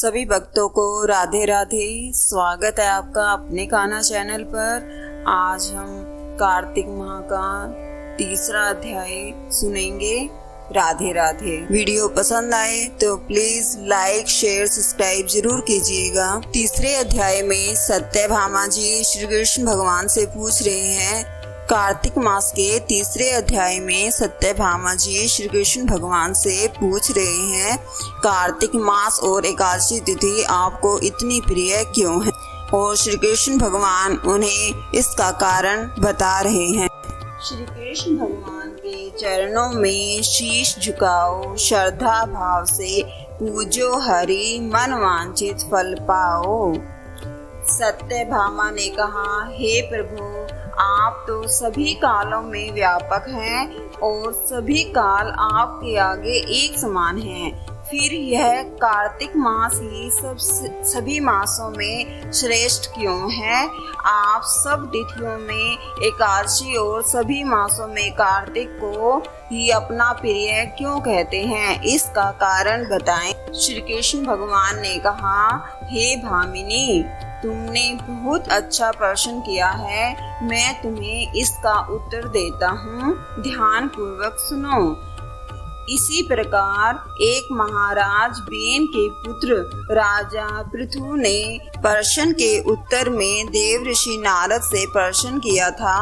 सभी भक्तों को राधे राधे। स्वागत है आपका अपने कान्हा चैनल पर। आज हम कार्तिक माह का तीसरा अध्याय सुनेंगे। राधे राधे। वीडियो पसंद आए तो प्लीज लाइक शेयर सब्सक्राइब जरूर कीजिएगा। तीसरे अध्याय में सत्यभामा जी श्री कृष्ण भगवान से पूछ रहे हैं। कार्तिक मास के तीसरे अध्याय में सत्यभामा जी श्री कृष्ण भगवान से पूछ रहे हैं, कार्तिक मास और एकादशी तिथि आपको इतनी प्रिय क्यों है? और श्री कृष्ण भगवान उन्हें इसका कारण बता रहे हैं। श्री कृष्ण भगवान के चरणों में शीश झुकाओ, श्रद्धा भाव से पूजो हरि, मन वांछित फल पाओ। सत्यभामा ने कहा, हे प्रभु, आप तो सभी कालों में व्यापक हैं और सभी काल आपके आगे एक समान हैं। फिर यह कार्तिक मास ही सभी मासों में श्रेष्ठ क्यों है? आप सब तिथियों में एकादशी और सभी मासों में कार्तिक को ही अपना प्रिय क्यों कहते हैं? इसका कारण बताएं। श्री कृष्ण भगवान ने कहा, हे भामिनी, तुमने बहुत अच्छा प्रश्न किया है। मैं तुम्हें इसका उत्तर देता हूँ, ध्यान पूर्वक सुनो। इसी प्रकार एक महाराज बेन के पुत्र राजा पृथु ने प्रश्न के उत्तर में देव ऋषि नारद से प्रश्न किया था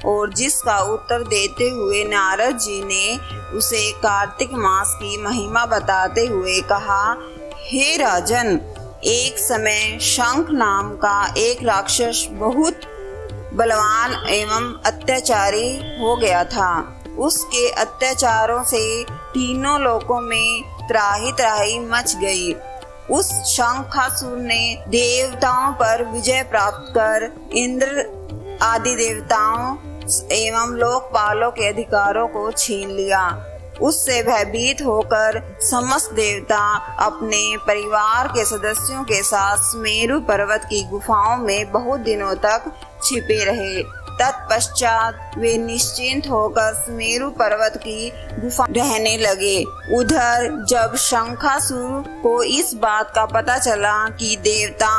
और जिसका उत्तर देते हुए नारद जी ने उसे कार्तिक मास की महिमा बताते हुए कहा, हे राजन, एक समय शंख नाम का एक राक्षस बहुत बलवान एवं अत्याचारी हो गया था। उसके अत्याचारों से तीनों लोकों में त्राही त्राही मच गई। उस शंखासुर ने देवताओं पर विजय प्राप्त कर इंद्र आदि देवताओं एवं लोकपालों के अधिकारों को छीन लिया। उससे भयभीत होकर समस्त देवता अपने परिवार के सदस्यों के साथ सुमेरु पर्वत की गुफाओं में बहुत दिनों तक छिपे रहे। तत्पश्चात वे निश्चिंत होकर सुमेरु पर्वत की गुफा रहने लगे। उधर जब शंखासुर को इस बात का पता चला कि देवता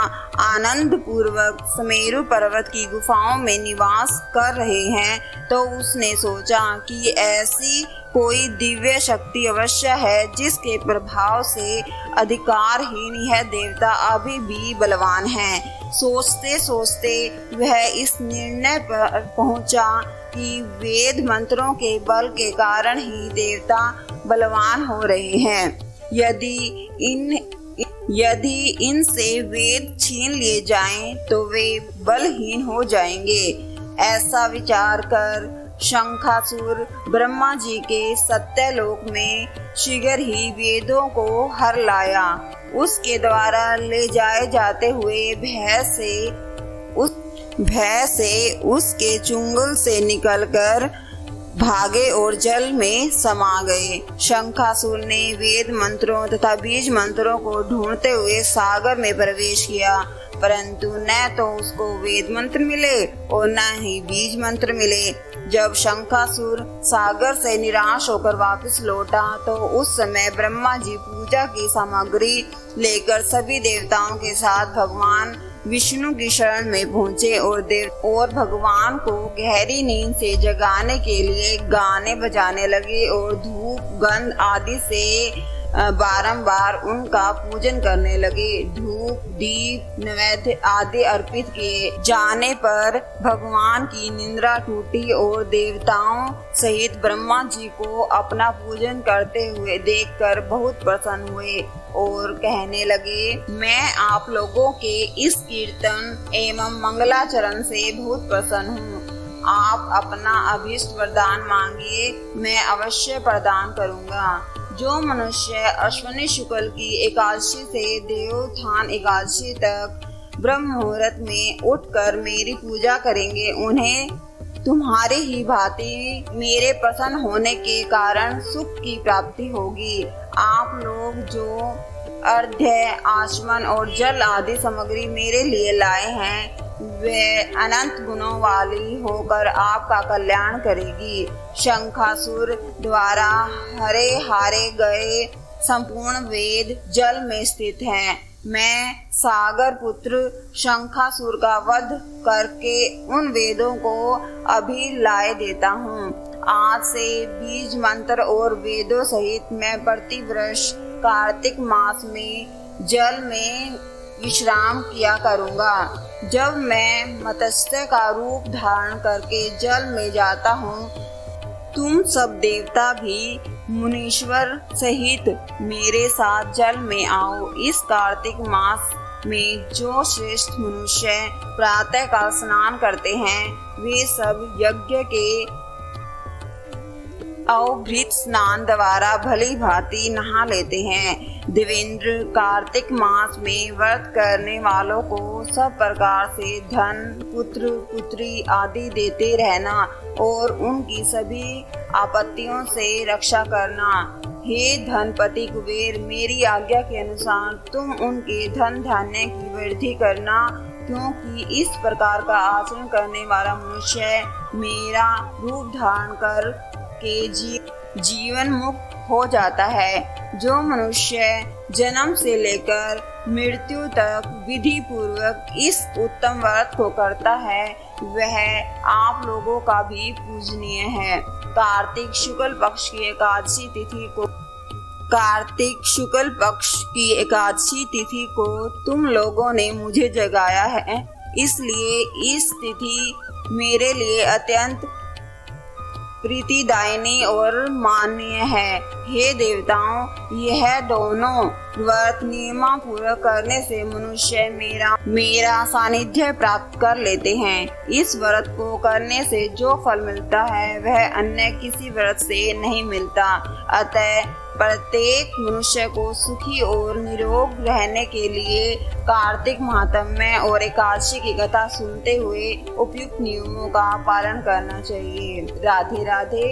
आनंद पूर्वक सुमेरु पर्वत की गुफाओं में निवास कर रहे हैं, तो उसने सोचा कि ऐसी कोई दिव्य शक्ति अवश्य है जिसके प्रभाव से अधिकारहीन यह देवता अभी भी बलवान है। सोचते सोचते वह इस निर्णय पर पहुंचा कि वेद मंत्रों के बल के कारण ही देवता बलवान हो रहे हैं। यदि इनसे वेद छीन लिए जाएं तो वे बलहीन हो जाएंगे। ऐसा विचार कर शंखासुर ब्रह्मा जी के सत्यलोक में शीघ्र ही वेदों को हर लाया। उसके द्वारा ले जाए जाते हुए भय से उसके चुंगल से निकलकर भागे और जल में समा गए। शंखासुर ने वेद मंत्रों तथा बीज मंत्रों को ढूंढते हुए सागर में प्रवेश किया, परंतु न तो उसको वेद मंत्र मिले और न ही बीज मंत्र मिले। जब शंखासुर सागर से निराश होकर वापस लौटा तो उस समय ब्रह्मा जी पूजा की सामग्री लेकर सभी देवताओं के साथ भगवान विष्णु की शरण में पहुँचे और भगवान को गहरी नींद से जगाने के लिए गाने बजाने लगे और धूप गंध आदि से बारंबार उनका पूजन करने लगे। धूप दीप नैवेद्य आदि अर्पित किए जाने पर भगवान की निद्रा टूटी और देवताओं सहित ब्रह्मा जी को अपना पूजन करते हुए देखकर बहुत प्रसन्न हुए और कहने लगे, मैं आप लोगों के इस कीर्तन एवं मंगलाचरण से बहुत प्रसन्न हूँ। आप अपना अभीष्ट वरदान मांगिए, मैं अवश्य प्रदान करूँगा। जो मनुष्य अश्विनी शुक्ल की एकादशी से देवोत्थान एकादशी तक ब्रह्म मुहूर्त में उठकर मेरी पूजा करेंगे, उन्हें तुम्हारे ही भांति मेरे प्रसन्न होने के कारण सुख की प्राप्ति होगी। आप लोग जो अर्घ्य आचमन और जल आदि सामग्री मेरे लिए लाए हैं, वे अनंत गुणों वाली होकर आपका कल्याण करेगी। शंखासुर द्वारा हारे गए संपूर्ण वेद जल में स्थित हैं। मैं सागर पुत्र शंखासुर का वध करके उन वेदों को अभी लाए देता हूँ। आज से बीज मंत्र और वेदों सहित मैं प्रतिवर्ष कार्तिक मास में जल में विश्राम किया करूँगा। जब मैं मत्स्य का रूप धारण करके जल में जाता हूँ, तुम सब देवता भी मुनीश्वर सहित मेरे साथ जल में आओ। इस कार्तिक मास में जो श्रेष्ठ मनुष्य प्रातः काल स्नान करते हैं, वे सब यज्ञ के अवभृत स्नान द्वारा भली भांति नहा लेते हैं। देवेंद्र, कार्तिक मास में व्रत करने वालों को सब प्रकार से धन, पुत्र पुत्री आदि देते रहना और उनकी सभी आपत्तियों से रक्षा करना। हे धनपति कुबेर, मेरी आज्ञा के अनुसार तुम उनके धन धान्य की वृद्धि करना, क्योंकि इस प्रकार का आचरण करने वाला मनुष्य मेरा रूप धारण कर के जीवन मुक्त हो जाता है। जो मनुष्य जन्म से लेकर मृत्यु तक विधि पूर्वक इस उत्तम व्रत को करता है, वह आप लोगों का भी पूजनीय है। कार्तिक शुक्ल पक्ष की एकादशी तिथि को तुम लोगों ने मुझे जगाया है, इसलिए इस तिथि मेरे लिए अत्यंत प्रीतिदायिनी और माननीय है। हे देवताओं, यह दोनों व्रत नियमपूर्वक करने से मनुष्य मेरा सानिध्य प्राप्त कर लेते हैं। इस व्रत को करने से जो फल मिलता है, वह अन्य किसी व्रत से नहीं मिलता। अतः प्रत्येक मनुष्य को सुखी और निरोग रहने के लिए कार्तिक महात्म्य और एकादशी की कथा सुनते हुए उपयुक्त नियमों का पालन करना चाहिए। राधे राधे।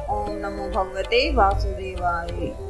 ओम नमो भगवते वासुदेवाय।